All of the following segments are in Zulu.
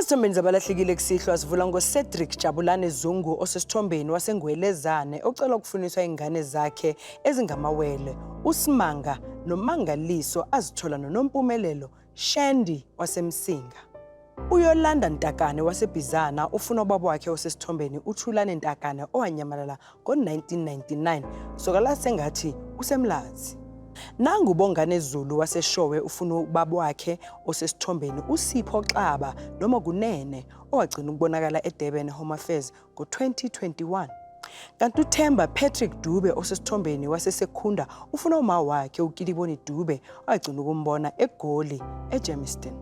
Esithombeni zabalahlekile kusihlwa sivula ngoCedric Jabulane Zungu osesithombeni waseNgwelezane ocela ukufuniswa ingane zakhe ezingamawele uSimanga noMangaliso azithola noNompumelelo Shendi waseMsinga. UYolanda Ntakane waseBizana ufuna ubaba wakhe osesithombeni uThulane Ntakane owanyamalala ngo-1999 sokala sengathi usemlazi. Nangu Bongane Zulu waseshowe ufuna ubaba wakhe osesithombeni uSipho Xaba noma kunene owagcina ukubonakala eDurban Home Affairs ngo-2021. Kanti uThemba Patrick Dube osesithombeni waseSekhunda ufuna uma wakhe uKiliboni Dube owagcina ukumbona eGoli eJermiston.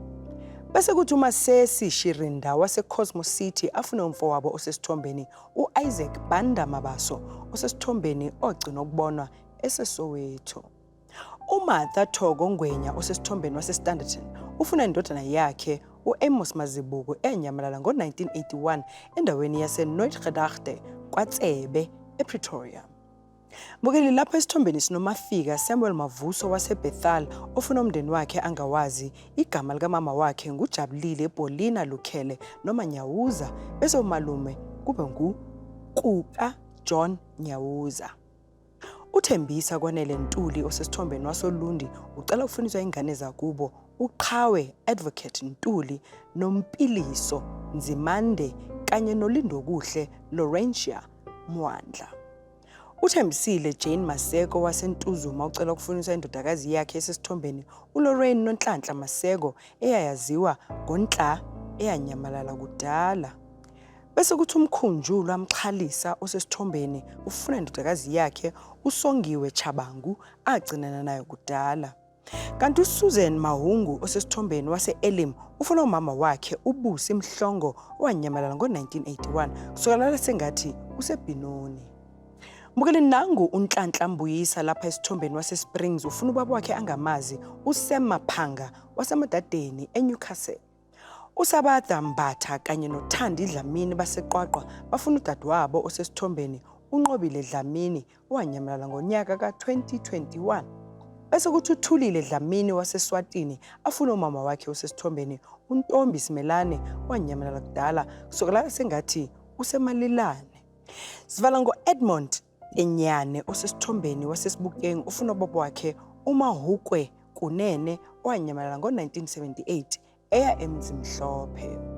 Bese kuthi uMasesi Shirinda waseCosmos City afuna umfowabo osesithombeni uIsaac Banda Mabaso osesithombeni ogcina ukubonwa eseSoweto. uMartha Thogo Ngwenya osesithombeni waseStanderton ufuna indodana yakhe uAmos Mazibuko enyamalala ngo-1981 endaweni yaseNooitgedachte kwaTsebe ePretoria. Mbukeli lapha esithombeni sinomafika Samuel Mavuso waseBethal ofuna umndeni wakhe angawazi igama likamama wakhe nguJabulile Paulina Lukhele noma Nyawuza bese umalume kube nguKuka John Nyawuza. Uthembisa Kwanele Ntuli osesithombeni wasoLundi ucela ukufuniswa ingane zakubo uQhawe Advocate Ntuli noMpiliso Nzimande kanye noLindo Kuhle Laurentia Mwandla. Uthembisile Jane Maseko waseNtuzuma ucela ukufuniswa indodakazi yakhe esesithombeni uLorraine Nonhlanhla Maseko eyayaziwa ngoNhla eyanyamalala kudala. Bese kuthi uMkhunjulu amxhalisa osesithombeni ufuna indodakazi yakhe uSongiwe Chabangu agcinana nayo kudala. Kanti uSusan Mahungu osesithombeni waseElim ufuna umama wakhe uBusi Mhlongo owanyamalala ngo-1981 kusukela sengathi useBinoni. Mbukeli nangu uNhlanhla Mbuyisa lapha esithombeni waseSprings ufuna ubaba wakhe angamazi uSam Maphanga waseMadadeni eNewcastle. uSabatha Mbatha kanye noThandi Dlamini baseQwaqwa bafuna udadewabo osesithombeni uNqobile Dlamini owanyamalala ngonyaka ka-2021. Bese kuthi uThulile Dlamini waseSwatini afuna umama wakhe osesithombeni uNtombi Simelane owanyamalala kudala kusukela sengathi useMalilane. Sivala ngo-Edmond Enyane osesithombeni waseSibukeng ufuna ubaba wakhe uMahukwe Kunene owanyamalala ngo-1978 eya eMzimhlophe.